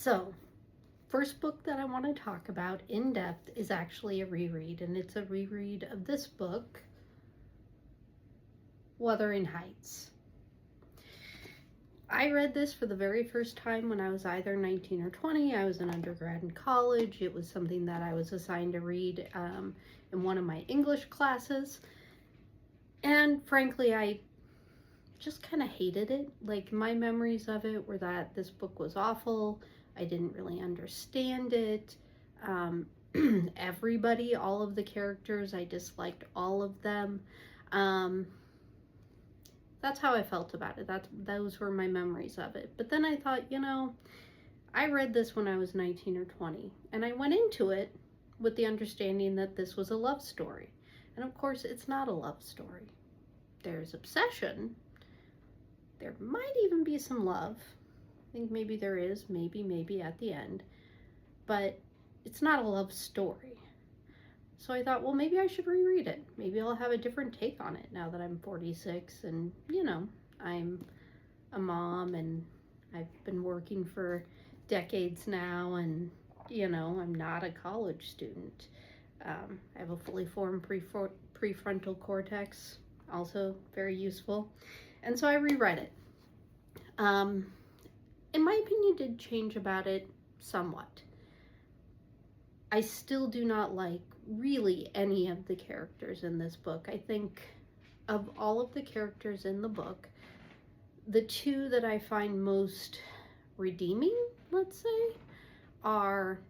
So, first book that I want to talk about in depth is actually a reread, and it's a reread of this book, Wuthering Heights. I read this for the very first time when I was either 19 or 20. I was an undergrad in college. It was something that I was assigned to read in one of my English classes. And frankly, I just kind of hated it. Like, my memories of it were that this book was awful. I didn't really understand it. Everybody, all of the characters, I disliked all of them. That's how I felt about it. Those were my memories of it. But then I thought, I read this when I was 19 or 20, and I went into it with the understanding that this was a love story. And of course, it's not a love story. There's obsession. There might even be some love. I think maybe there is, maybe at the end. But it's not a love story. So I thought, well, maybe I should reread it. Maybe I'll have a different take on it now that I'm 46 and, I'm a mom and I've been working for decades now and, I'm not a college student. I have a fully formed prefrontal cortex, also very useful. And so I reread it. In my opinion, did change about it somewhat. I still do not like really any of the characters in this book. I think of all of the characters in the book, the two that I find most redeeming, let's say, are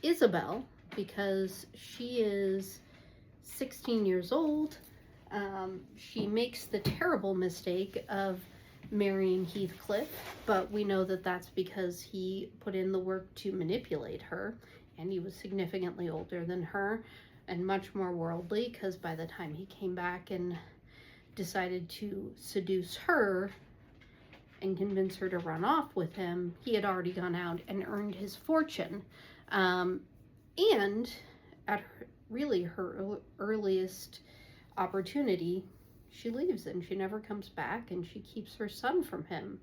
Isabel, because she is 16 years old. She makes the terrible mistake of marrying Heathcliff, but we know that that's because he put in the work to manipulate her, and he was significantly older than her and much more worldly, because by the time he came back and decided to seduce her and convince her to run off with him, he had already gone out and earned his fortune. And at her earliest opportunity, she leaves and she never comes back, and she keeps her son from him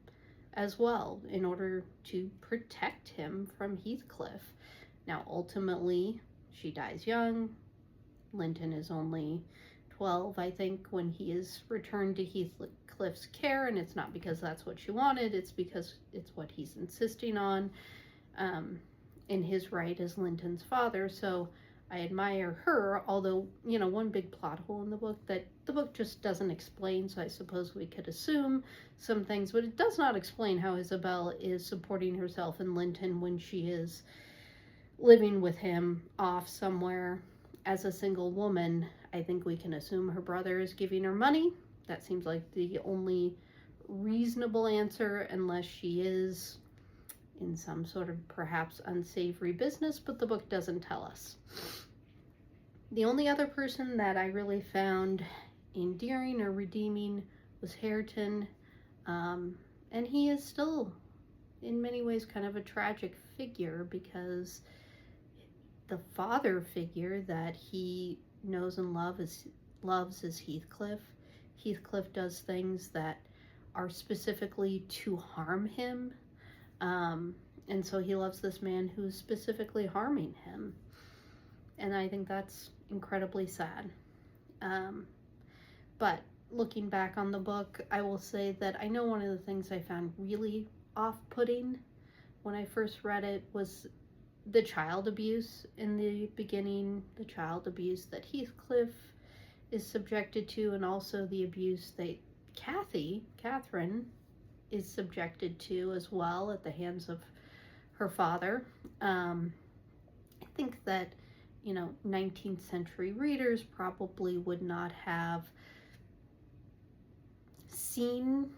as well in order to protect him from Heathcliff. Now, ultimately, she dies young. Linton is only 12, I think, when he is returned to Heathcliff's care, and it's not because that's what she wanted, it's because it's what he's insisting on in his right as Linton's father. So I admire her, although, one big plot hole in the book that the book just doesn't explain, so I suppose we could assume some things, but it does not explain how Isabel is supporting herself and Linton when she is living with him off somewhere as a single woman. I think we can assume her brother is giving her money. That seems like the only reasonable answer, unless she is in some sort of perhaps unsavory business, but the book doesn't tell us. The only other person that I really found endearing or redeeming was Hareton, and he is still in many ways kind of a tragic figure, because the father figure that he knows and loves is Heathcliff. Heathcliff does things that are specifically to harm him, and so he loves this man who's specifically harming him, and I think that's incredibly sad. But looking back on the book, I will say that I know one of the things I found really off-putting when I first read it was the child abuse in the beginning, the child abuse that Heathcliff is subjected to, and also the abuse that Catherine, is subjected to as well at the hands of her father. I think that, 19th century readers probably would not have seen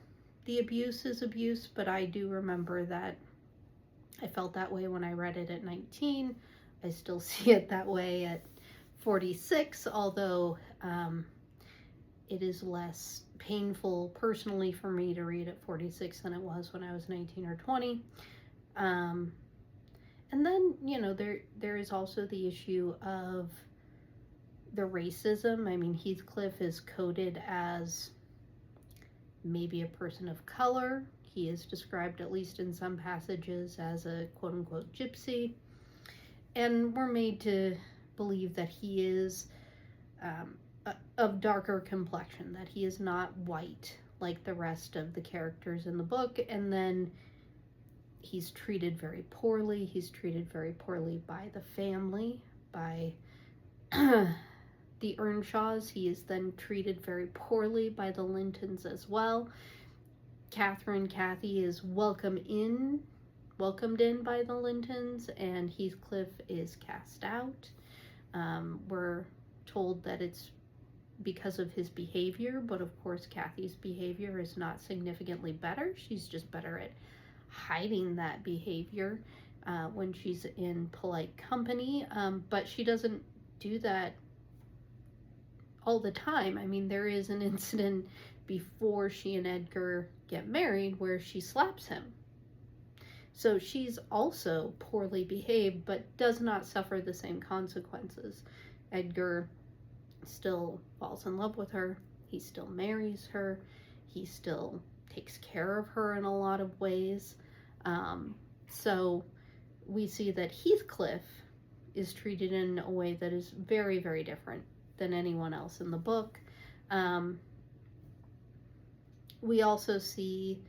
the abuse as abuse, but I do remember that I felt that way when I read it at 19. I still see it that way at 46, although it is less painful personally for me to read at 46 than it was when I was 19 or 20. And then, there is also the issue of the racism. I mean, Heathcliff is coded as maybe a person of color. He is described, at least in some passages, as a quote-unquote gypsy. And we're made to believe that he is of darker complexion, that he is not white like the rest of the characters in the book. And then he's treated very poorly. He's treated very poorly by the family, by the Earnshaws. He is then treated very poorly by the Lintons as well. Kathy is welcomed in by the Lintons, and Heathcliff is cast out. We're told that it's because of his behavior, but of course Kathy's behavior is not significantly better. She's just better at hiding that behavior when she's in polite company, but she doesn't do that all the time. I mean, there is an incident before she and Edgar get married where she slaps him. So she's also poorly behaved, but does not suffer the same consequences. Edgar still falls in love with her. He still marries her. He still takes care of her in a lot of ways. So we see that Heathcliff is treated in a way that is very, very different than anyone else in the book. We also see,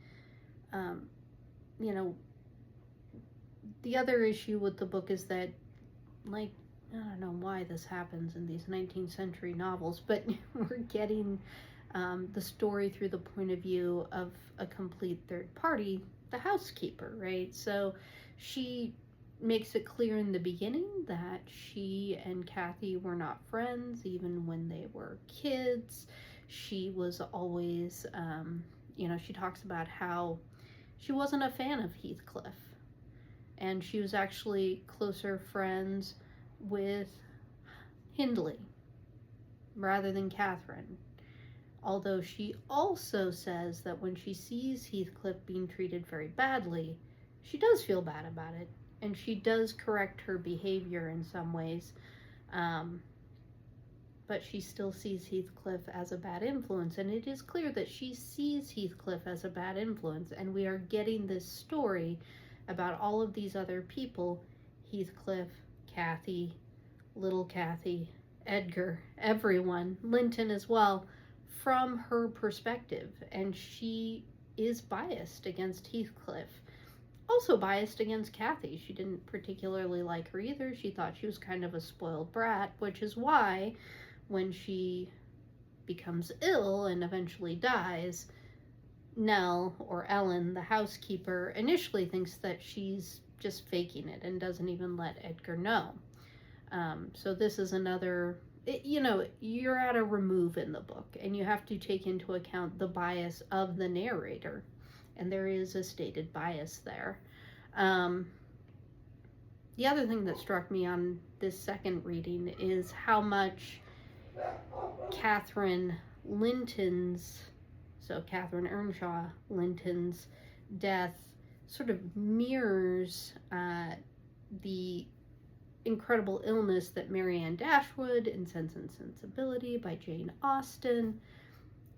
the other issue with the book is that, like, I don't know why this happens in these 19th century novels, but we're getting the story through the point of view of a complete third party, the housekeeper, right? So she makes it clear in the beginning that she and Kathy were not friends, even when they were kids. She was always, she talks about how she wasn't a fan of Heathcliff, and she was actually closer friends with Hindley rather than Catherine. Although she also says that when she sees Heathcliff being treated very badly, she does feel bad about it, and she does correct her behavior in some ways, but she still sees Heathcliff as a bad influence, and it is clear that she sees Heathcliff as a bad influence, and we are getting this story about all of these other people, Heathcliff, Kathy, little Kathy, Edgar, everyone, Linton as well, from her perspective, and she is biased against Heathcliff. Also biased against Kathy. She didn't particularly like her either. She thought she was kind of a spoiled brat, which is why when she becomes ill and eventually dies, Nell, or Ellen, the housekeeper, initially thinks that she's just faking it and doesn't even let Edgar know. So this is another, you're at a remove in the book, and you have to take into account the bias of the narrator, and there is a stated bias there. The other thing that struck me on this second reading is how much Catherine Earnshaw Linton's death sort of mirrors the incredible illness that Marianne Dashwood in Sense and Sensibility by Jane Austen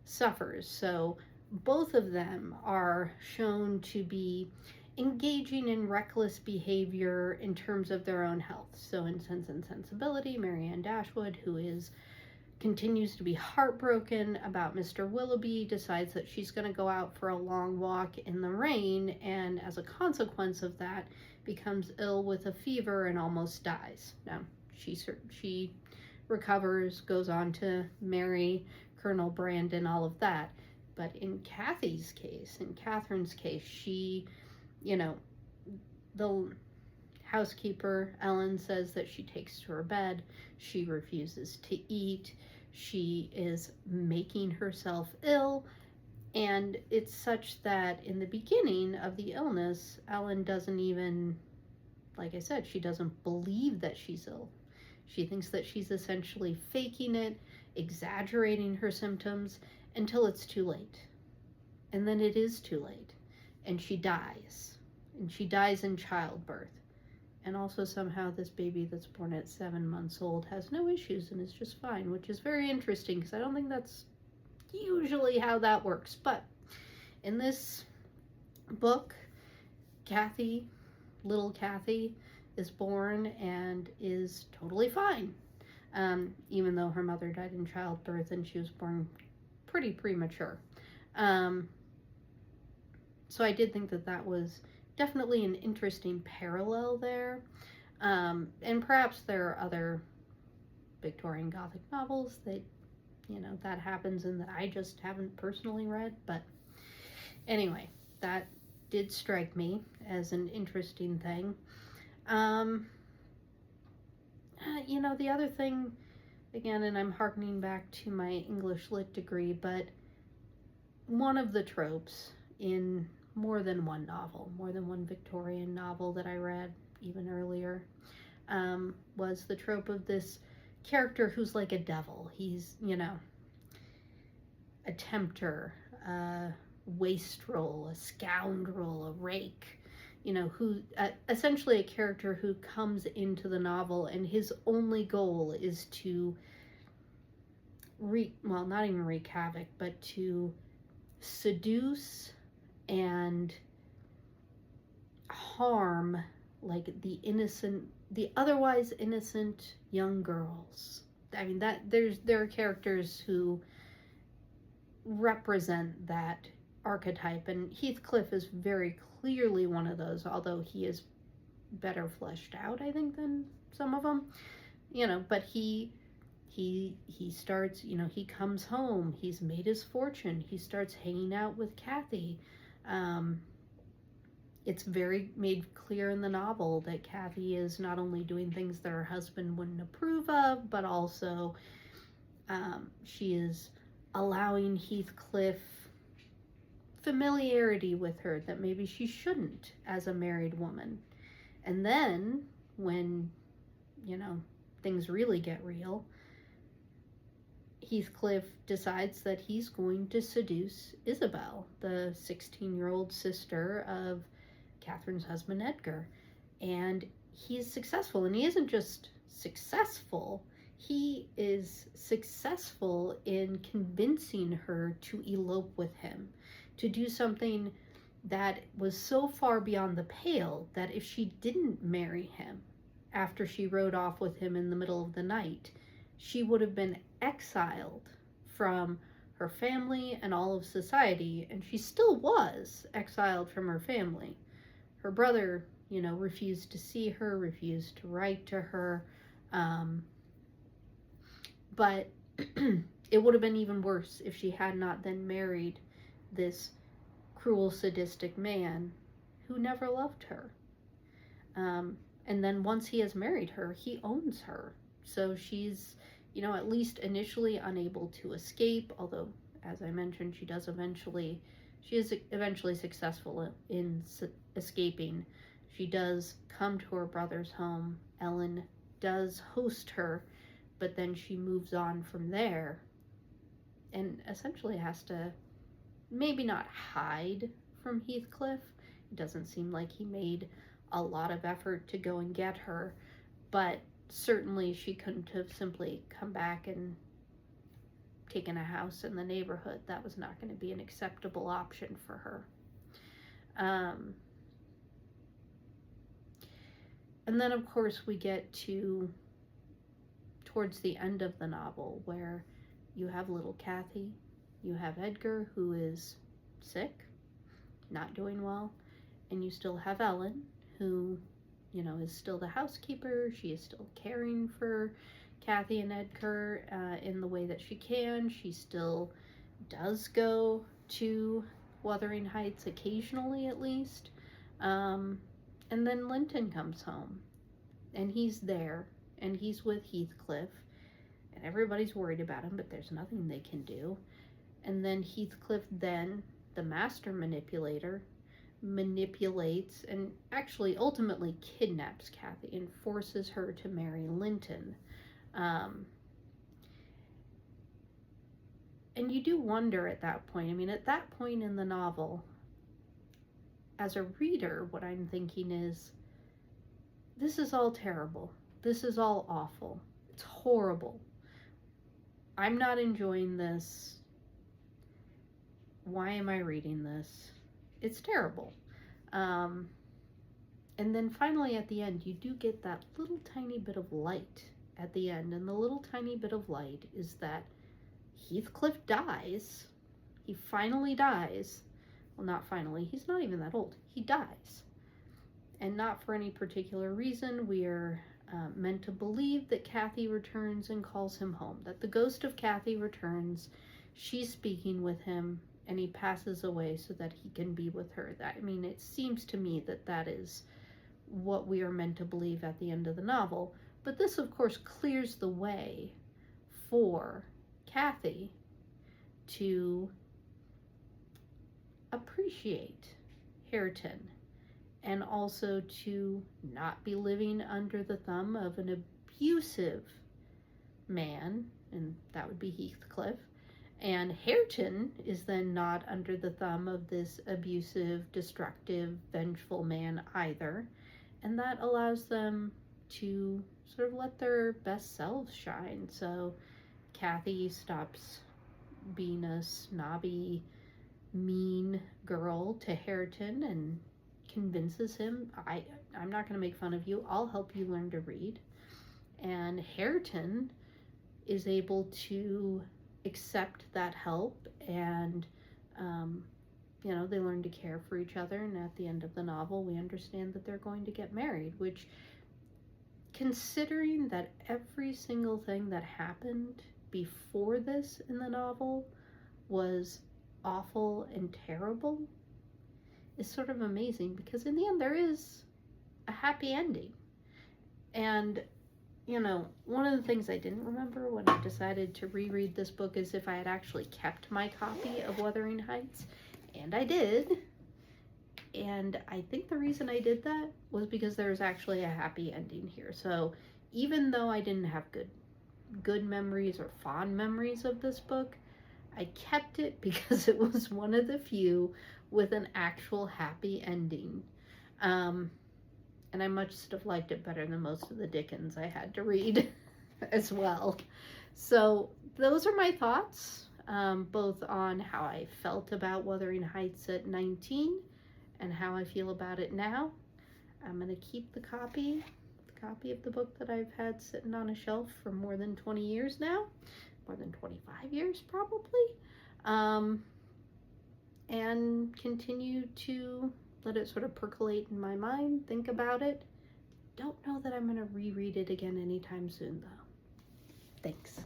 suffers. So both of them are shown to be engaging in reckless behavior in terms of their own health. So in Sense and Sensibility, Marianne Dashwood, who continues to be heartbroken about Mr. Willoughby, decides that she's going to go out for a long walk in the rain, and as a consequence of that, becomes ill with a fever and almost dies. Now, she recovers, goes on to marry Colonel Brandon, all of that. But in Catherine's case, she, the housekeeper, Ellen, says that she takes to her bed. She refuses to eat. She is making herself ill. And it's such that in the beginning of the illness, Ellen doesn't even, like I said, she doesn't believe that she's ill. She thinks that she's essentially faking it, exaggerating her symptoms, until it's too late. And then it is too late. And she dies. And she dies in childbirth. And also somehow this baby that's born at 7 months old has no issues and is just fine, which is very interesting because I don't think that's usually how that works. But in this book, Kathy, little Kathy, is born and is totally fine. Even though her mother died in childbirth and she was born pretty premature. Um, so I did think that that was definitely an interesting parallel there. And perhaps there are other Victorian Gothic novels that, that happens and that I just haven't personally read. But anyway, that did strike me as an interesting thing. The other thing, again, and I'm harkening back to my English Lit degree, but one of the tropes in more than one novel, more than one Victorian novel that I read even earlier, was the trope of this character who's like a devil. He's, a tempter, a wastrel, a scoundrel, a rake, who essentially a character who comes into the novel and his only goal is to not even wreak havoc, but to seduce and harm like the otherwise innocent young girls. I mean, there are characters who represent that archetype, and Heathcliff is very clearly one of those, although he is better fleshed out, I think, than some of them. But he starts, he comes home, he's made his fortune, he starts hanging out with Kathy. It's very made clear in the novel that Kathy is not only doing things that her husband wouldn't approve of, but also she is allowing Heathcliff familiarity with her that maybe she shouldn't as a married woman. And then when, things really get real, Heathcliff decides that he's going to seduce Isabel, the 16-year-old sister of Catherine's husband Edgar. And he's successful, and he isn't just successful, he is successful in convincing her to elope with him, to do something that was so far beyond the pale that if she didn't marry him after she rode off with him in the middle of the night, she would have been exiled from her family and all of society, and she still was exiled from her family. Her brother, refused to see her, refused to write to her, but it would have been even worse if she had not then married this cruel, sadistic man who never loved her. And then once he has married her, he owns her. So she's, at least initially unable to escape, although, as I mentioned, she is eventually successful in escaping. She does come to her brother's home. Ellen does host her, but then she moves on from there and essentially has to maybe not hide from Heathcliff. It doesn't seem like he made a lot of effort to go and get her, but certainly she couldn't have simply come back and taken a house in the neighborhood. That was not going to be an acceptable option for her. And then, of course, we get towards the end of the novel, where you have little Kathy, you have Edgar, who is sick, not doing well, and you still have Ellen, who, is still the housekeeper. She is still caring for Kathy and Edgar in the way that she can. She still does go to Wuthering Heights occasionally, at least. And then Linton comes home, and he's there, and he's with Heathcliff, and everybody's worried about him, but there's nothing they can do. And then Heathcliff, then, the master manipulator, manipulates and actually ultimately kidnaps Kathy and forces her to marry Linton. And you do wonder at that point. I mean, at that point in the novel, as a reader, what I'm thinking is, this is all terrible. This is all awful. It's horrible. I'm not enjoying this. Why am I reading this? It's terrible. Um, and then finally at the end, you do get that little tiny bit of light at the end. And the little tiny bit of light is that Heathcliff dies. He finally dies. Well, not finally. He's not even that old. He dies. And not for any particular reason. We are meant to believe that Kathy returns and calls him home. That the ghost of Kathy returns. She's speaking with him. And he passes away so that he can be with her. I mean, it seems to me that that is what we are meant to believe at the end of the novel. But this, of course, clears the way for Kathy to appreciate Hareton and also to not be living under the thumb of an abusive man, and that would be Heathcliff. And Hareton is then not under the thumb of this abusive, destructive, vengeful man either. And that allows them to sort of let their best selves shine. So Kathy stops being a snobby, mean girl to Hareton and convinces him, I'm not going to make fun of you. I'll help you learn to read. And Hareton is able to accept that help, and they learn to care for each other. And at the end of the novel, we understand that they're going to get married, which, considering that every single thing that happened before this in the novel was awful and terrible, is sort of amazing, because in the end there is a happy ending. And one of the things I didn't remember when I decided to reread this book is if I had actually kept my copy of Wuthering Heights, and I did. And I think the reason I did that was because there's actually a happy ending here. So even though I didn't have good memories or fond memories of this book, I kept it because it was one of the few with an actual happy ending. And I much have liked it better than most of the Dickens I had to read as well. So those are my thoughts, both on how I felt about Wuthering Heights at 19 and how I feel about it now. I'm going to keep the copy of the book that I've had sitting on a shelf for more than 20 years now, more than 25 years probably, and continue to let it sort of percolate in my mind, think about it. Don't know that I'm going to reread it again anytime soon, though. Thanks.